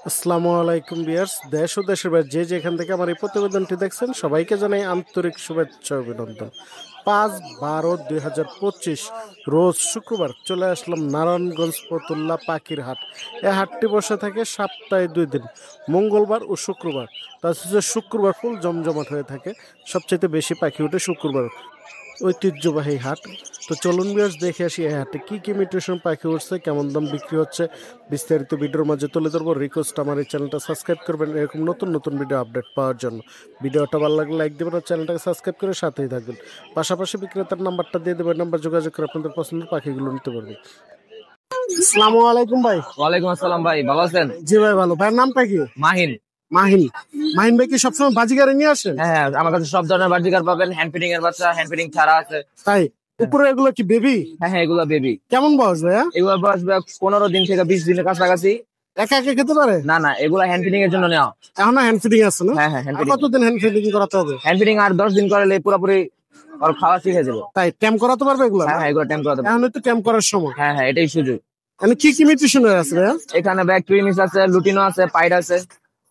আসসালামু আলাইকুম ভিউয়ার্স, দেশ ও দেশের বাইরে যে যেখান থেকে আমার এই প্রতিবেদনটি দেখছেন সবাইকে জানাই আন্তরিক শুভেচ্ছা ও অভিনন্দন। 5/12/2025 রোজ শুক্রবার চলে আসলাম নারায়ণগঞ্জ ফতুল্লা পাখির হাট। এই হাটটি বসে থাকে সপ্তাহে 2 দিন, মঙ্গলবার ও শুক্রবার। তাছাড়া শুক্রবার ফুল জমজমাট হয়ে থাকে, সবচেয়ে বেশি পাখি ওঠে শুক্রবার। ঐতিহ্যবাহী হাট। তো চলুন ভিউয়ার্স দেখে আসি এই হাটে কি কি মিউটেশন পাখি উঠছে, কেমন দাম বিক্রি হচ্ছে, বিস্তারিত ভিডিওর মাঝে তুলে ধরবো। রিকোয়েস্ট আমার এই চ্যানেলটা সাবস্ক্রাইব করবেন এরকম নতুন নতুন ভিডিও আপডেট পাওয়ার জন্য। ভিডিওটা ভালো লাগলে লাইক দেবেন আর চ্যানেলটাকে সাবস্ক্রাইব করে সাথেই থাকবেন। পাশাপাশি বিক্রেতার নাম্বারটা দিয়ে দেবেন, নাম্বার যোগাযোগ করে আপনাদের পছন্দের পাখিগুলো নিতে পারবেন। আসসালামু আলাইকুম ভাই। ওয়ালাইকুম আসসালাম ভাই, ভালো আছেন? জি ভাই ভালো। ভাইয়ের নামটা কি? মাহিন। মাহিন। মাহিন ভাই কি সবসময় বাজিগারে নিয়ে আসেন? হ্যাঁ হ্যাঁ, আমার কাছে সব ধরনের বার্জিকার পাবেন, হ্যান্ড ফিডিং এর বাচ্চা, হ্যান্ড ফিডিং ছাড়া আছে। তাই? উপরে এগুলো কি বেবি? হ্যাঁ হ্যাঁ, এগুলো বেবি। কেমন বয়স ভাইয়া? এগুলো বয়স 15 দিন থেকে 20 দিনের কাছাকাছি। একা একা খেতে পারে? না না, এগুলো হ্যান্ড ফিডিং এর জন্য নেওয়া। এখনো হ্যান্ড ফিডিং আছে না? হ্যাঁ হ্যাঁ, হ্যান্ড আর ফিডিং। কতদিন হ্যান্ড ফিডিং করাতে হবে? হ্যান্ড ফিডিং আর 10 দিন করলে পুরোপুরি ওর খাওয়া শিখে যাবে। তাই ট্যাম করাতে পারবে এগুলো? হ্যাঁ হ্যাঁ, এগুলো টাইম করাতে পারবে। এখন তো ট্যাম করার সময়। হ্যাঁ হ্যাঁ, এটাই সুযোগ। মানে কি কি মিউটেশন আছে ভাইয়া? এখানে ব্যাক টুইনিস আছে, লুটিনো আছে, পাইড আছে।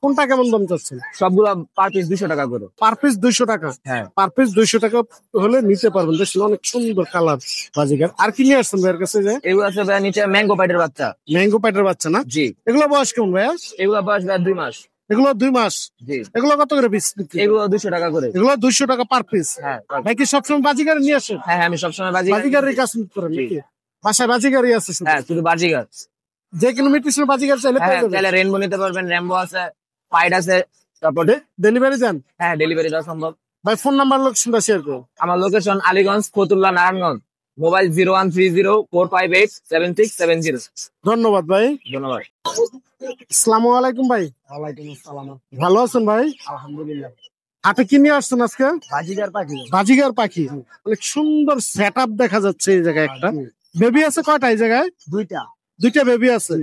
কোনটা কেমন দাম চাচ্ছেন? সবগুলো পার পিস 200 টাকা করে। পার পিস 200 টাকা? হ্যাঁ, পার পিস 200 টাকা হলে নিতে পারবেন। দেখছেন অনেক সুন্দর কালার বাজিকার। আর কি নিয়ে আসছেন ভাইয়ের কাছে? যে এগুলো আছে ভাই নিচে ম্যাঙ্গো পাইডের বাচ্চা। ম্যাঙ্গো প্যাটের বাচ্চা না? জি। এগুলো বয়স কেমন ভাইয়া? এগুলো বয়স 2 মাস। এগুলো 2 মাস? জি। এগুলো কত করে পিস? এগুলো 200 টাকা করে। এগুলো 200 টাকা পার পিস? হ্যাঁ ভাই কি সবসময় বাজিকার নিয়ে আসেন? হ্যাঁ হ্যাঁ, আমি সবসময় বাজি। বাজিকারের কাজ করেন নাকি? বাসায় বাজিকারই আছে শুধু? হ্যাঁ, শুধু বাজিগার। যে কোনো মিউটেশন বাজিকার চাইলে হ্যাঁ, পেয়ে যাবেন? তাহলে রেনবো নিতে পারবেন, র্যাম্বো আছে, পাইড আছে। তারপরে ডেলিভারি দেন? হ্যাঁ, ডেলিভারি দেওয়া সম্ভব। ভাই ফোন নাম্বার লোকেশনটা শেয়ার করুন। আমার লোকেশন আলীগঞ্জ, ফতুল্লা, নারায়ণগঞ্জ। মোবাইল 0130 458 7670। ধন্যবাদ ভাই। ধন্যবাদ। আসসালামু আলাইকুম ভাই। ওয়ালাইকুম আসসালাম। ভালো আছেন ভাই? আলহামদুলিল্লাহ। হাটে কি নিয়ে আসছেন আজকে? বাজিগার পাখি। বাজিগার পাখি। অনেক সুন্দর সেট আপ দেখা যাচ্ছে এই জায়গায় একটা। বেবি আছে কয়টা এই জায়গায়? দুইটা। দুইটা বেবি আছে।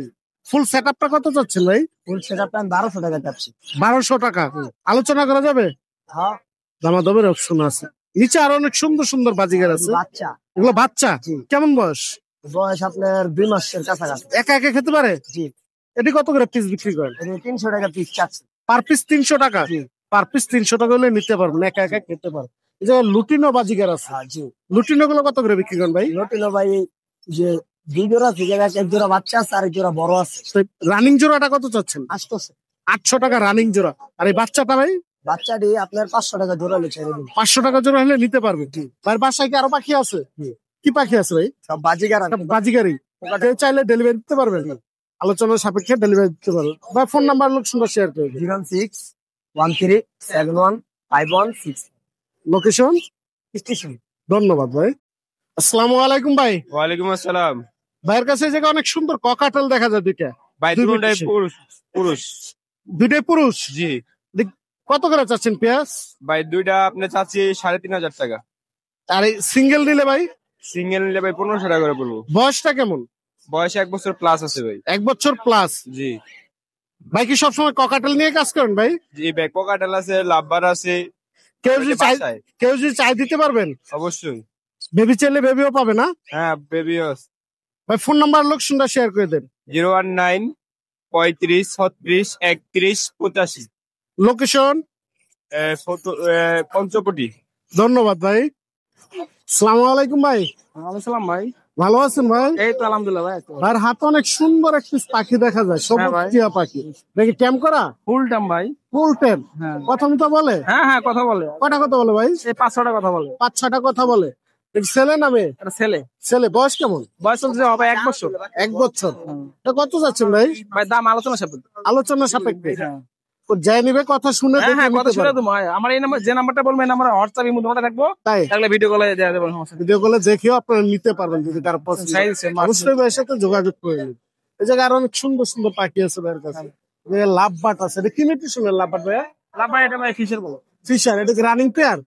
ফুল সেট আপটা কত চাচ্ছেন ভাই? ফুল সেটআপটা 1200 টাকা চাচ্ছি। 1200 টাকা। আলোচনা করা যাবে? হ্যাঁ। দামাদামের অপশন আছে। নিচে আরো অনেক সুন্দর সুন্দর বাজিগার আছে। বাচ্চা। এগুলো বাচ্চা? কেমন বয়স? বয়স আপনার 2 মাসের কাছাকাছি। একা একা খেতে পারে? জি। এটি কত করে পিস বিক্রি করেন? 300 টাকা পিস চাচ্ছি। পার পিস 300 টাকা? পার পিস 300 টাকা হলে নিতে পারবেন, একা একা খেতে পারবেন। এই যে লুটিনো বাজিগার আছে, জি। লুটিনো গুলো কত করে বিক্রি করেন ভাই? লটিনো ভাই, যে 2 জোড়া আছে, এক জোড়া বাচ্চা আছে আর এক জোড়া বড় আছে। রানিং জোড়াটা কত চাচ্ছেন? 800 টাকা রানিং জোড়া। আর এই বাচ্চাটা ভাই? বাচ্চাটি আপনার 500 টাকা জোড়া ছেড়ে দিন। 500 টাকা জোড়া হলে নিতে পারবেন। ভাই বাসায় কি আরো পাখি আছে? কি পাখি আছে ভাই? সব বাজিগার। সব বাজিগারই? কেউ চাইলে ডেলিভারি দিতে পারবেন? আলোচনার সাপেক্ষে ডেলিভারি দিতে পারবেন। ভাই ফোন নাম্বার লোকেশনটা শেয়ার করে দিন। 0613715116। Location station. ধন্যবাদ ভাই। আসসালামু আলাইকুম ভাই। ওয়ালাইকুম আসসালাম। ভাইয়ের কাছে এই জায়গায় অনেক সুন্দর ককাটেল দেখা যায় দুইটা। ভাই দুই দুটাই মিনিট। পুরুষ। পুরুষ। দুইটাই পুরুষ? জি। কত করে চাচ্ছেন পেঁয়াজ? ভাই দুইটা আপনি চাচ্ছি 3500 টাকা। আর এই সিঙ্গেল নিলে ভাই? সিঙ্গেল নিলে ভাই 1500 টাকা করে পড়বো। বয়সটা কেমন? বয়স 1 বছর প্লাস আছে ভাই। 1 বছর প্লাস? জি। ভাই কি সবসময় ককাটেল নিয়ে কাজ করেন ভাই? জি ভাই, কোকাটেল আছে, লাভবার আছে। কেউ যদি চাই, বাসায়। কেউ যদি চাই দিতে পারবেন? অবশ্যই। বেবি চাইলে বেবিও পাবে না? হ্যাঁ, বেবিও। ভাই ফোন নাম্বার লোকেশনটা শেয়ার করে দেন। 019 35 36 31 85। লোকেশন পঞ্চপটি। ধন্যবাদ ভাই। আসসালামু আলাইকুম ভাই। ওয়ালাইকুম ভাই। ভালো আছেন ভাই? এই তো আলহামদুলিল্লাহ ভাই। ভাইয়ের হাতে অনেক সুন্দর একটি পাখি দেখা যায়, সবুজ ভাই। টিয়া পাখি। দেখি ট্যাম করা? ফুল টাইম ভাই। ফুল ট্যাম? হ্যাঁ। কথা মতো বলে? হ্যাঁ হ্যাঁ, কথা বলে। কটা কথা বলে ভাই? এই 500 টাকা কথা বলে। 5-6টা কথা বলে। দেখি ছেলে নামে? এটা ছেলে। ছেলে বয়স কেমন? বয়স হচ্ছে হবে 1 বছর। 1 বছর? এটা কত যাচ্ছেন ভাই? ভাই দাম আলোচনা সাপেক্ষে। আলোচনা সাপেক্ষে? ও যাই নিবে কথা শুনে হ্যাঁ দেখে হ্যাঁ, কথা নিতে শুনে পারে। দেবো। আমার এই নাম্বার, যে নাম্বারটা বলবেন, আমার হোয়াটসঅ্যাপ ইমো দুটোতে থাকবো। তাই? তাহলে ভিডিও কলে দেওয়া যাবে, সমস্যা নেই। ভিডিও কলে দেখেও আপনারা নিতে পারবেন যদি কারো পছন্দ হয়। Size same আছে। অবশ্যই ভাইয়ের সাথে যোগাযোগ করে নিন। এই জায়গায় আরো অনেক সুন্দর সুন্দর পাখি আছে ভাইয়ের কাছে। লাভ বাট আছে। এটা কি মিউটেশনের লাভ বাট ভাইয়া? লাভ ভাই, এটা ভাই ফিশের বলো। ফিশার? এটা কি রানিং পেয়ার?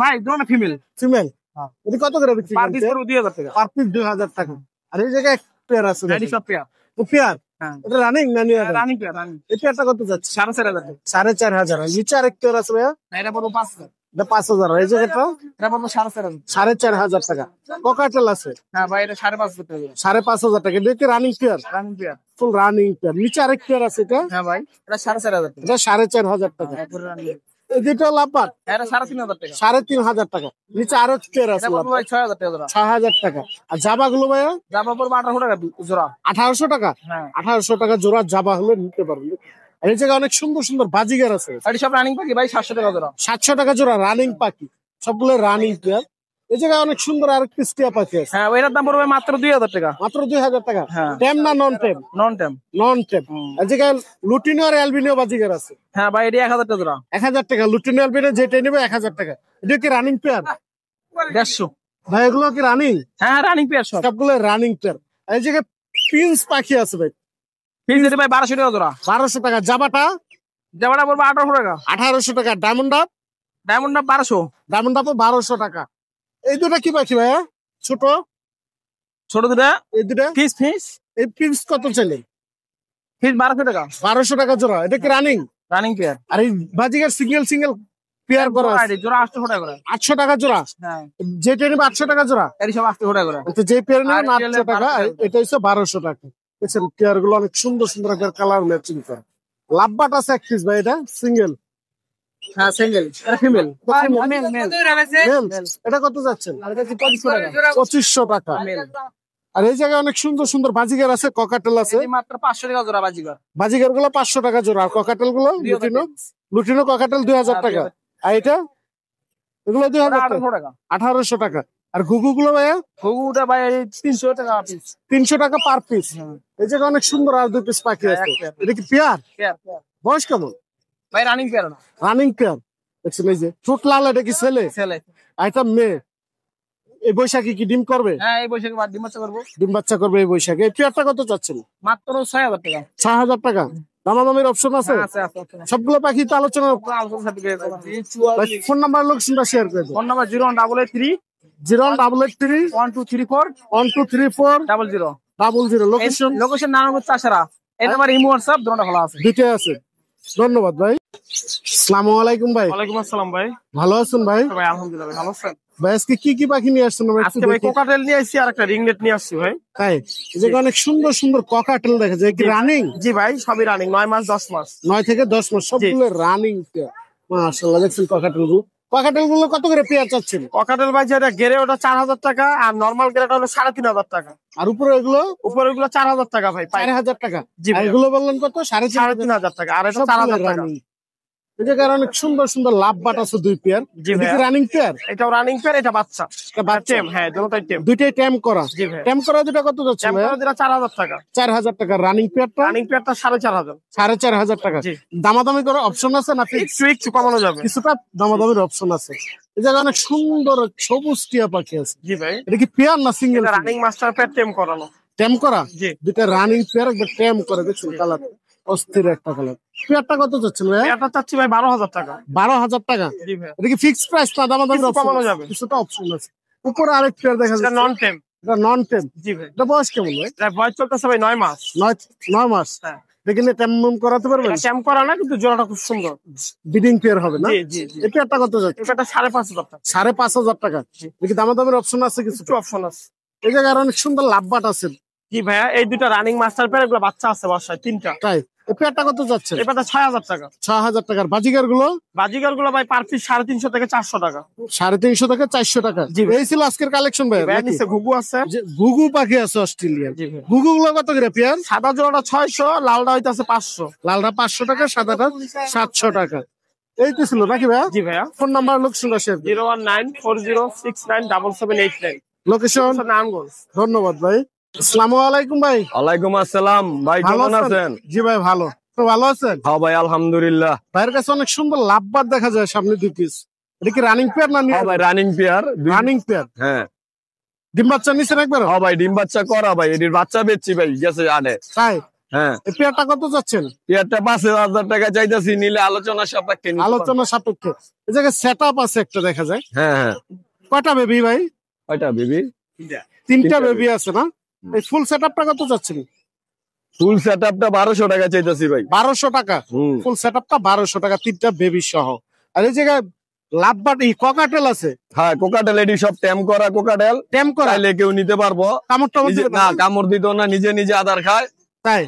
ভাই দুটো ফিমেল। ফিমেল? হ্যাঁ। এটা কত করে বিক্রি পার পিস করছেন? পুরো 2000 টাকা। পার পিস 2000 টাকা। আর এই জায়গায় পেয়ার আছে রেডি সব পেয়ার। ও পেয়ার? হ্যাঁ। এটা রানিং না নিউ? Running pair, running. এই পেয়ারটা কত যাচ্ছে? 4500 টাকা। 4500। আর নিচে আরেক পেয়ার আছে ভাইয়া? এটা পুরো 5000। এটা 5,000। এই জায়গাটা এটা পাবো 4,500। 4,500 টাকা। ককাটেল আছে হ্যাঁ ভাই, এটা 5,500 টাকা। 5,500 টাকা। এটা কি running pair? Running pair. Full running pair. নিচে আরেক পেয়ার আছে এটা, হ্যাঁ ভাই, এটা 4,500 টাকা। এটা 4,500 টাকা। পুরো রানিং। এই দুটো লাভবাট এটা 3,500 টাকা। 3,500 টাকা। নিচে আরেক পেয়ার আছে এটা পাবো ভাই 6,000 টাকা জোড়া। 6,000 টাকা। আর জাবা গুলো ভাইয়া জামা পড়বো 1,800 টাকা জোড়া। 1,800 টাকা। হ্যাঁ, 1,800 টাকা জোড়া জাবা হলে নিতে পারবেন। আর এই জায়গায় অনেক সুন্দর সুন্দর বাজিগার আছে। এটা সব রানিং পাখি ভাই, 700 টাকা জোড়া। 700 টাকা জোড়া রানিং পাখি, সবগুলো রানিং পেয়ার। এই জায়গায় অনেক সুন্দর আরেক পিস টিয়া পাখি আছে, হ্যাঁ, এটার দাম পড়বে মাত্র 2,000 টাকা। মাত্র 2,000 টাকা। হ্যাঁ। টেম না নন টেম? নন টেম। নন টেম। এই জায়গায় লুটিনো আর অ্যালবিনো বাজিগার আছে। হ্যাঁ ভাই, এটা 1,000 টাকা জোড়া। 1,000 টাকা। লুটিনো অ্যালবিনো যেটা নেবে 1,000 টাকা। এটা কি রানিং পেয়ার? 150। ভাই এগুলো কি রানিং? হ্যাঁ, রানিং পেয়ার সব। সবগুলো রানিং পেয়ার। এই জায়গায় প্রিন্স পাখি আছে ভাই, ফিক্স রেট ভাই 1,200 টাকা জোড়া। 1,200 টাকা। জাবাটা জামাটা পড়বে 1,800 টাকা। 1,800 টাকা। Diamond up, diamond 1,200। ডায়মন্ড আপও 1,200 টাকা। এই দুটা কি পাখি ভাইয়া? ছোট ছোট দুটা এই দুটা ফিস এই প্রিন্স কত চাইলে? 1,200 টাকা। 1,200 টাকা জোড়া। এটা কি রানিং? Running pair. আর এই বাজিগার সিঙ্গেল পেয়ার করা আছে জোড়া 800 টাকা করে। 800 টাকা জোড়া। হ্যাঁ, যেটা নেবে 800 টাকা জোড়া। এর সব 800 টাকা করে। তো যে পেয়ার নেবেন আর 800 টাকা, 1200 টাকা। এটা হচ্ছে 1,200 টাকা। দেখছেন পেয়ার গুলো অনেক সুন্দর সুন্দর কালার ম্যাচিং করে। লাভবাট আছে এক পিস ভাই, এটা সিঙ্গেল। হ্যাঁ, সিঙ্গেল। এটা ফিমেল। এটা কত যাচ্ছেন? আর এটা 2500 টাকা। 2,500 টাকা। মেল। আর এই জায়গায় অনেক সুন্দর সুন্দর বাজিগার আছে, ককাটেল আছে। এই মাত্র 500 টাকা জোড়া বাজিগর। বাজিগার গুলো 500 টাকা জোড়া। আর ককাটেল গুলো লুটিনো ককাটেল 2,000 টাকা। আর এটা এগুলো 2,000 টাকা। 1800 টাকা। 1,800 টাকা। আর ঘুঘু গুলো ভাইয়া ঘুঘুটা ভাই 300 টাকা পিস। 300 টাকা পার পিস। এই জায়গায় অনেক সুন্দর আর 2 পিস পাখি আছে। এটা কি পেয়ার? পেয়ার। বয়স কেমন? ভাই রানিং পেয়ার না। Running pair. দেখছেন এই যে ঠোঁট লাল, এটা কি ছেলে? ছেলে। আর এটা মেয়ে। এই বৈশাখী কি ডিম করবে? হ্যাঁ, এই বৈশাখে ডিম বাচ্চা করবো। ডিম বাচ্চা করবে এই বৈশাখে। এই পেয়ারটা কত চাচ্ছেন? মাত্র 6,000 টাকা। 6,000 টাকা। দামাদামির অপশন আছে? হ্যাঁ, আছে। সবগুলো পাখি তো আলোচনা। ফোন নাম্বার লোকেশনটা শেয়ার করে দেন। Phone number 01883 01883 1234 1234 00। 00। Location location Narayanganj Chashara. এই নাম্বার ইমো হোয়াটসঅ্যাপ দুটোটা খোলা আছে। দিতে আছে। ধন্যবাদ ভাই। আসসালামু আলাইকুম ভাই। ওয়ালাইকুম আসসালাম ভাই। ভালো আছেন ভাই? ভাই আলহামদুলিল্লাহ ভাই, ভালো আছেন? ভাই আজকে কি পাখি নিয়ে আসছেন? আমরা একটু আজকে ভাই দেখি। কোকাটেল নিয়ে আসছি আর একটা রিংনেট নিয়ে আসছি ভাই। তাই এই যে অনেক সুন্দর সুন্দর ককাটেল দেখা যায়। কি রানিং? জি ভাই, সবই রানিং। 9 মাস 10 মাস। 9 থেকে 10 মাস সবগুলো রানিং। মাশাআল্লাহ, দেখছেন ককাটেল গুলো কত করে পেয়ার চাচ্ছেন? কোকাটেল ভাই যেটা গেরে ওটা 4,000 টাকা, আর নরমাল গেরেটা হলো 3,500 টাকা। আর উপরে এগুলো উপরে গুলো 4,000 টাকা ভাই। 4,000 টাকা। জি ভাই। আর এগুলো বললেন কত? 4,500 3,500 টাকা। আর এটা 4,000 টাকা। এই জায়গায় অনেক সুন্দর সুন্দর লাভ বাট আছে 2 পেয়ার। জি ভাই। Running pair. এটাও রানিং পেয়ার, এটা বাচ্চা। বাচ্চা। টেম। হ্যাঁ, দুটোটাই টেম। দুইটাই ট্যাম করা। জি ভাই। ট্যাম করা দুটো কত যাচ্ছে? টেম করে দিলা 4,000 টাকা। 4,000 টাকা। রানিং পেয়ারটা? রানিং পেয়ারটা 4,500। 4,500 টাকা। জি। দামাদামি করার অপশন আছে না? একটু কমানো যাবে। কিছুটা দামাদামির অপশন আছে। এই জায়গায় অনেক সুন্দর সবুজ টিয়া পাখি আছে। জি ভাই। এটা কি পেয়ার না সিঙ্গেল? এটা রানিং মাস্টার পেয়ার টেম করানো। ট্যাম করা। জি। দুটা রানিং পেয়ার, একবার ট্যাম করে। দেখছেন কালার অস্থির একটা কালার। পেয়ারটা কত যাচ্ছেন ভাই? এটা চাচ্ছি ভাই 12,000 টাকা। 12,000 টাকা। জি ভাই। এটা কি ফিক্সড প্রাইস না দামাদামির কিছু অপশন? কমানো যাবে। কিছুটা অপশন আছে। উপরে আরেক পেয়ার দেখা এটা যাচ্ছে। নন টেম। এটা নন টেম। জি ভাই। এটা বয়স কেমন ভাই? এটা বয়স চলতেছে ভাই 9 মাস। 9 মাস। হ্যাঁ। দেখলে ট্যাম করাতে পারবেন? এটা টেম করা না, কিন্তু জোড়াটা খুব সুন্দর। বিডিং পেয়ার হবে না? জি। এই পেয়ারটা কত যাচ্ছে? এটা 5,500 টাকা। 5,500 টাকা। দেখি দামাদামির অপশন আছে কিছু? কিছু অপশন আছে। এই জায়গায় আরো অনেক সুন্দর লাভবাট আছে। জি ভাইয়া, এই দুটো রানিং মাস্টার পেয়ার, এগুলো বাচ্চা আছে বাসায় 3টা। তাই এই পেয়ারটা কত যাচ্ছে? এটা 6,000 টাকা। 6,000 টাকার। বাজিগার গুলো? বাজিগার গুলো ভাই পার পিস 350 থেকে 400 টাকা। 350 থেকে 400 টাকা। জি ভাই। এই ছিল আজকের কালেকশন ভাই। ভাইয়া নিচে ঘুঘু আছে। ঘুঘু পাখি আছে অস্ট্রেলিয়ান। জি ভাই। ঘুঘু গুলো কত করে পেয়ার? সাদা জোড়াটা 600, লালটা হইতাছে 500। লালটা 500 টাকা, সাদাটা 700 টাকা। এই তো ছিল নাকি ভাইয়া? জি ভাইয়া। ফোন নাম্বার লোকেশনটা শেয়ার করুন। 01940697789। লোকেশন নারায়ণগঞ্জ। ধন্যবাদ ভাই। আসসালামু আলাইকুম ভাই। ওয়ালাইকুম আসসালাম ভাই, ভালো কেমন আছেন? জি ভাই ভালো। তো ভালো আছেন? হ্যাঁ ভাই আলহামদুলিল্লাহ। ভাইয়ের কাছে অনেক সুন্দর লাভবাট দেখা যায় সামনে 2 পিস। এটা কি রানিং পেয়ার না? হ্যাঁ ভাই রানিং পেয়ার। Running pair. হ্যাঁ। ডিম বাচ্চা নিছেন একবার? হ্যাঁ ভাই ডিম বাচ্চা করা ভাই, এটির বাচ্চা বেচছি ভাই, গেছে আনে। তাই হ্যাঁ। এই পেয়ারটা কত যাচ্ছেন? পেয়ারটা 5,000 টাকা চাইতেছি, নিলে আলোচনা সাপেক্ষে নিতে পারবো। আলোচনা সাপেক্ষে। এই জায়গায় সেট আপ আছে একটা দেখা যায়। হ্যাঁ। কয়টা বেবি ভাই? কয়টা বেবি? 3টা বেবি আছে না? এই ফুল সেট আপটা কত যাচ্ছেন? ফুল সেট আপটা 1,200 টাকা চাইতেছি ভাই। 1,200 টাকা। ফুল সেট আপটা 1,200 টাকা, 3টা বেবি সহ। আর এই জায়গায় লাভবাট ককাটেল আছে, হ্যাঁ কোকাটেল, এডি সব ট্যাম করা কোকাটেল, ট্যাম করা, চাইলে কেউ নিতে পারবো। কামড় টামড় নিজে- দিবে না না? কামড় দিত না, নিজে নিজে আদার খায়। তাই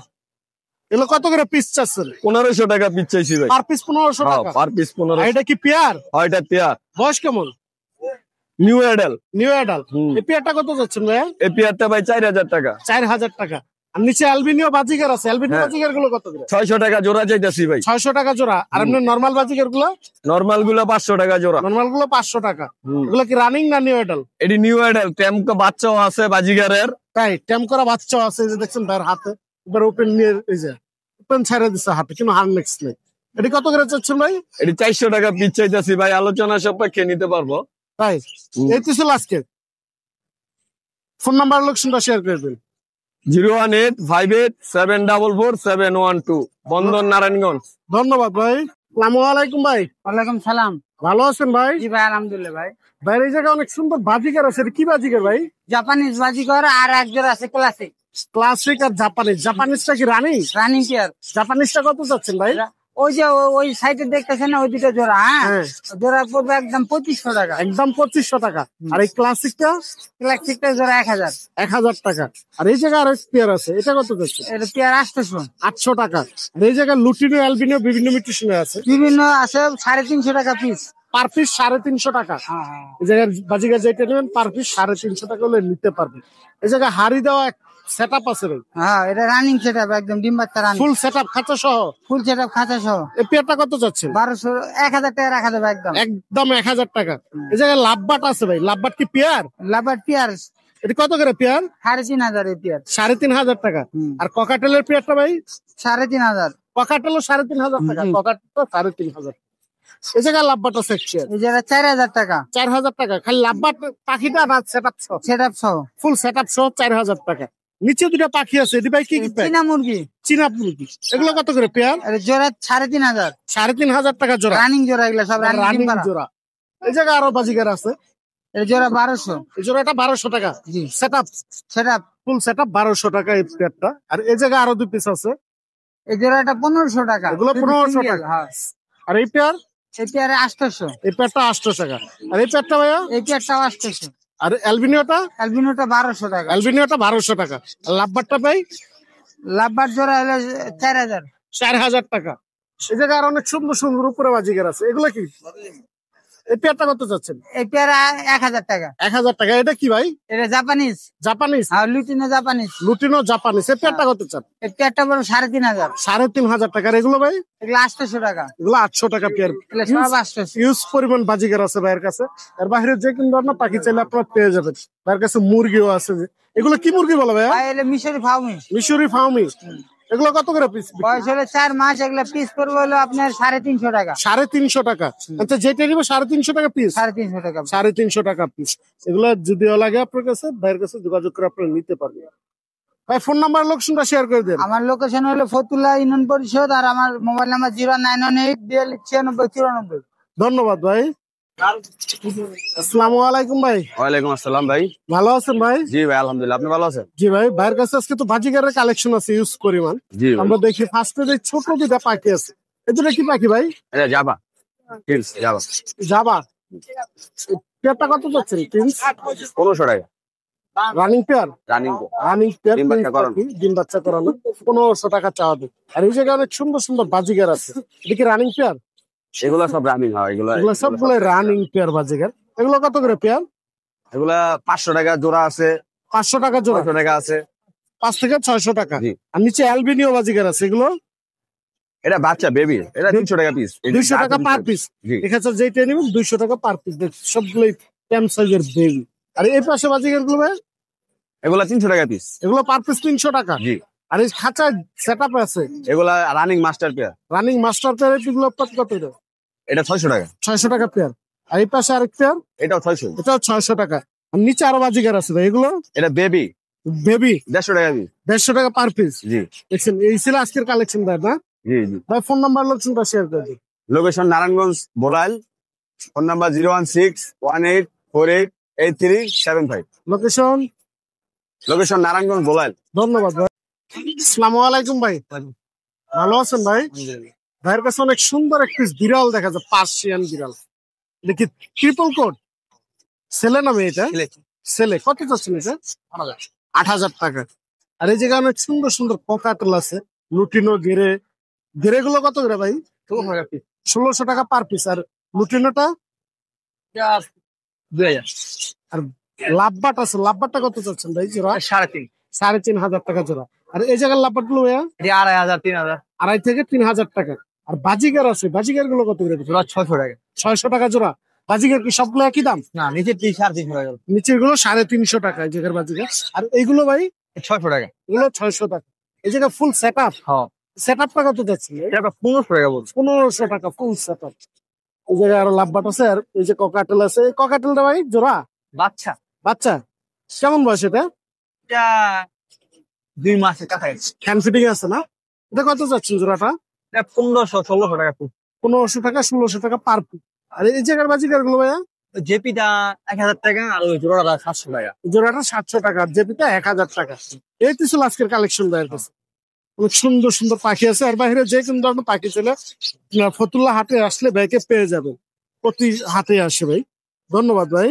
এগুলো কত করে পিস চাচ্ছেন? 1500 টাকা পিস চাইছি ভাই। পার পিস 1500 হ্যাঁ টাকা। পার পিস আর 1500। এটা কি পেয়ার? এটা পেয়ার, বয়স কেমন? New adult. New adult. Hmm. এই পেয়ারটা কত যাচ্ছেন ভাইয়া? এই পেয়ারটা ভাই 4000 টাকা। 4000 টাকা। আর নিচে অ্যালবিনিও বাজিগার আছে, অ্যালবিনিও হ্যাঁ। বাজিগার গুলো কত করে? 600 টাকা জোড়া চাইতাছি ভাই। 600 টাকা জোড়া। আর এমনি নরমাল বাজিগার গুলো? নরমাল গুলো 500 টাকা জোড়া। নরমাল গুলো 500 টাকা। হুম। এগুলো কি রানিং না নিউ অ্যাডাল্ট? এটি নিউ এডেল, ট্যাম বাচ্চাও আছে বাজিগারের। তাই ট্যাম করা বাচ্চা আছে, এই যে দেখছেন ভাইয়ের হাতে এবার ওপেন নিয়ে, এই যে ওপেন ছেড়ে দিচ্ছে হাতে, কিন্তু হার্নেক্স নেই। এটি কত করে চাচ্ছেন ভাই? এটি 400 টাকা পিস চাইতাছি ভাই, আলোচনা সাপেক্ষে নিতে পারবো। তাই এই তো ছিল আজকে। ফোন নাম্বার লোকেশনটা শেয়ার করে দিন। 01858744712, বন্দর নারায়ণগঞ্জ। ধন্যবাদ ভাই। আসসালামু আলাইকুম ভাই। ওয়ালাইকুম সালাম। ভালো আছেন ভাই? জি ভাই, আলহামদুলিল্লাহ ভাই। ভাইয়ের এই জায়গায় অনেক সুন্দর বাজিকার আছে, এটা কি বাজিকার ভাই? জাপানিজ বাজিকর আর এক জোড়া আছে ক্লাসিক ক্লাসিক আর জাপানিজ। জাপানিজটা কি রানিং? Running pair. জাপানিজটা কত যাচ্ছেন ভাই? ওই যে ওই সাইডে দেখতেছেন না, ওই দুটো জোড়া, হ্যাঁ হ্যাঁ। জোড়া পড়বে একদম 2500 টাকা। একদম 2500 টাকা। আর এই ক্লাসিকটা? ক্লাসিকটা জোড়া 1000। 1000 টাকা। আর এই জায়গায় আরেক পেয়ার আছে, এটা কত যাচ্ছে? এটা পেয়ার 800। 800 টাকা। আর এই জায়গায় লুটিনো অ্যালবিনো বিভিন্ন মিউটেশনে আছে, বিভিন্ন আছে 350 টাকা পিস। পার পিস 350 টাকা। এই জায়গায় বাজিকার যেটা নেবেন পার পিস 350 টাকা হলে নিতে পারবেন। এই জায়গায় হাড়ি দেওয়া সেট আপ আছে ভাই, হ্যাঁ এটা রানিং সেটআপ, একদম ডিম বাচ্চা রানিং, ফুল সেট আপ খাঁচা সহ। ফুল সেটআপ খাঁচা সহ। এই পেয়ারটা কত যাচ্ছে? 1200 1000 টাকা রাখা যাবে একদম। একদম 1000 টাকা। এই জায়গায় লাভবাট আছে ভাই, লাভবাট কি পেয়ার? লাভার পেয়ার এটা কত করে পেয়ার? 3500 এই পেয়ার। 3500 টাকা। হুম। আর ককাটেলের পেয়ারটা ভাই? 3500। ককাটেলও 3500 টাকা। হুম। ককাটেল 3500। এই জায়গায় লাভবাট আছে এক পেয়ার, এই যেটা 4000 টাকা 4000 টাকা। খালি লাভবাট পাখিটা না সেট আপ সহ, সেটআপ সহ। ফুল সেট আপ সহ 4000 টাকা। নিচে দুটা পাখি আছে, এটি ভাই কি কি পাখি? চীনা মুরগি, চীনা মুরগি। এগুলো কত করে পেয়ার? এটা জোড়া 3500। 3500 টাকা জোড়া। রানিং জোড়া, এগুলা সব রানিং রানিং করা। জোড়া। এই জায়গায় আরো বাজিগার আছে, এটা জোড়া 1200। এই জোড়াটা 1200 টাকা। G set up, setup. Full set up 1200 টাকা এই পেয়ারটা। আর এই জায়গায় আরো দুই পিস আছে, এই জোড়াটা 1500 টাকা। এগুলো 1500 Single, টাকা। হ্যাঁ। আর এই পেয়ার? এই পেয়ারে 800। এই পেয়ারটা 800 টাকা। আর এই পেয়ারটা ভাইয়া? এই পেয়ারটাও 800। আর অ্যালবিনিওটা? অ্যালবিনোটা 1200 টাকা। অ্যালবিনিওটা 1200 টাকা। আর লাভবারটা ভাই? লাভবার জোড়া হলো 4000। 4000 টাকা। এই জায়গায় আর অনেক সুন্দর সুন্দর উপরে বাজিগার আছে, এগুলো কি? এই পেয়ারটা কত যাচ্ছেন? এই পেয়ারে 1000 টাকা। 1000 টাকা। এটা কি ভাই? এটা জাপানিজ, জাপানিজ? আর লুটিনো জাপানিজ। Lutino Japanese. এই পেয়ারটা কত চান? এই পেয়ারটা বড় 3500। 3500 টাকা। আর এগুলো ভাই? এগুলো 800 টাকা। এগুলো 800 টাকা পেয়ার। এগুলো সব 800। ইউজ পরিমাণ বাজিগার আছে ভাইয়ের কাছে। এর বাইরে যে কোনো ধরনের পাখি চাইলে আপনারা পেয়ে যাবেন। ভাইয়ের কাছে মুরগিও আছে। এগুলো কি মুরগি বলে ভাইয়া? আর এগুলো মিশরি ফাউমি। মিশরি ফার্মি। এগুলো কত করে পিস? বয়স হলো 4 মাস। এগুলো পিস পড়বে হলো আপনার 350 টাকা। 350 টাকা। আচ্ছা যেটা নিবে 350 টাকা পিস? 350 টাকা। 350 টাকা পিস। এগুলো যদিও লাগে আপনার কাছে, ভাইয়ের কাছে যোগাযোগ করে আপনারা নিতে পারবেন। ভাই ফোন নাম্বার লোকেশনটা শেয়ার করে দেন। আমার লোকেশন হলো ফতুল্লা ইউনিয়ন পরিষদ, আর আমার মোবাইল নাম্বার 091824694। ধন্যবাদ ভাই। আসসালামু আলাইকুম ভাই। ওয়ালাইকুম আসসালাম ভাই। ভালো আছেন ভাই? জি ভাই আলহামদুলিল্লাহ, আপনি ভালো আছেন? জি ভাই, ভাইয়ের কাছে আজকে তো বাজিগারের কালেকশন আছে ইউজ পরিমাণ। জি ভাই। আমরা দেখি ফার্স্টে যে ছোট দুটা পাখি আছে, এই দুটা কি পাখি ভাই? এটা জাবা কিলস, জাবা জাবা। পেয়ারটা কত যাচ্ছেন? 1500 টাকা running pair? Running. Running pair, ডিম বাচ্চা করানো। ডিম বাচ্চা করানো। 1500 টাকা চাওয়া দিই। আর এই জায়গায় অনেক সুন্দর সুন্দর বাজিগার আছে, এটা কি রানিং পেয়ার? এগুলা সব রানিং হয়। এগুলো সবগুলো রানিং পেয়ার বাজিগার। এগুলো কত করে পেয়ার? এগুলা 500 টাকা জোড়া আছে, 500 টাকা জোড়া। 500 টাকা আছে। 5 থেকে 600 টাকা। জি। আর নিচে অ্যালবিনিও বাজিগার আছে, এগুলো এটা বাচ্চা বেবি, এটা 200 টাকা পিস। 200 টাকা পার পিস। জি। এখানে যেটা নেবেন 200 টাকা পার পিস। সবগুলোই ক্যাম সাইজের বেবি। আর এই পাশে বাজিগার গুলো ভাই? এগুলা 300 টাকা পিস। এগুলো পার পিস 300 টাকা। জি। আর এই খাঁচা সেট আপ আছে এগুলা running master pair, running master pair, এগুলো কত করে? এটা 600 টাকা। 600 টাকা পেয়ার। আর এই পাশে আরেক পেয়ার, এটাও 600। এটাও 600 টাকা। আর নিচে আরো বাজিগার আছে ভাই, এগুলো এটা বেবি, বেবি 150 টাকা পিস। 150 টাকা পার পিস। জি দেখছেন, এই ছিল আজকের কালেকশন ভাই না? জি জি। ভাই ফোন নাম্বার লোকেশনটা শেয়ার করে দিন। Location Narayanganj Borail, phone number 01618488375। Location? Location Narayanganj Borail. ধন্যবাদ ভাই। আসসালামু আলাইকুম ভাই। ভালো আছেন ভাই? ভাইয়ের কাছে অনেক সুন্দর এক পিস বিড়াল দেখা যায়, পার্সিয়ান বিড়াল। এটা কি ট্রিপল কোট? ছেলে না মেয়ে এটা? ছেলে। কত চাচ্ছেন এটা? 8,000 টাকা। আর এই জায়গায় অনেক সুন্দর সুন্দর ককাটেল আছে, লুটিনো গেরে। গেরে গুলো কত করে ভাই? 1600 টাকা পার পিস। আর লুটিনোটা? 2000। আর লাভবাট আছে, লাভবাটটা কত চাচ্ছেন ভাই জোড়া? 3.5। 3,500 টাকা জোড়া। আর এই জায়গার লাভবাট গুলো ভাইয়া? 2,500 3,000। 2,500 থেকে 3,000 টাকা। আর বাজিগার আছে, বাজিগার গুলো কত করে? জোড়া 600 টাকা। 600 টাকা জোড়া। বাজিগার কি সবগুলো একই দাম? না, নিচে 3,500 টাকা। নিচের গুলো 350 টাকা এই জায়গার বাজিগার। আর এইগুলো ভাই? 600 টাকা। এগুলো 600 টাকা। এই জায়গা ফুল সেট আপ। হ্যাঁ, সেট আপটা কত যাচ্ছে? এটা 1500 টাকা বলছে। 1500 টাকা ফুল সেট আপ। এই জায়গায় আরো লাভবাট আছে। আর এই যে ককাটেল আছে, এই ককাটেলটা ভাই জোড়া? বাচ্চা। বাচ্চা কেমন বয়স এটা? এটা 2 মাসের কাছাকাছি। হ্যান্ড ফিটিং আছে না? এটা কত যাচ্ছে জোড়াটা? এটা 1500 1600 টাকা ফুট। 1500 টাকা 1600 টাকা পার পিস। আর এই জায়গার বাজিকার গুলো ভাইয়া? জেপিটা 1000 টাকা আর ওই জোড়াটা 700 টাকা। জোড়াটা 700 টাকা, আর জেপিটা 1000 টাকা। এই তো ছিল আজকের কালেকশন ভাইয়ের কাছে। অনেক সুন্দর সুন্দর পাখি আছে। আর বাইরে যে কোনো ধরনের পাখি ছিল ফতুল্লা হাটে আসলে ভাইকে পেয়ে যাবেন। প্রতি হাটে আসে ভাই। ধন্যবাদ ভাই।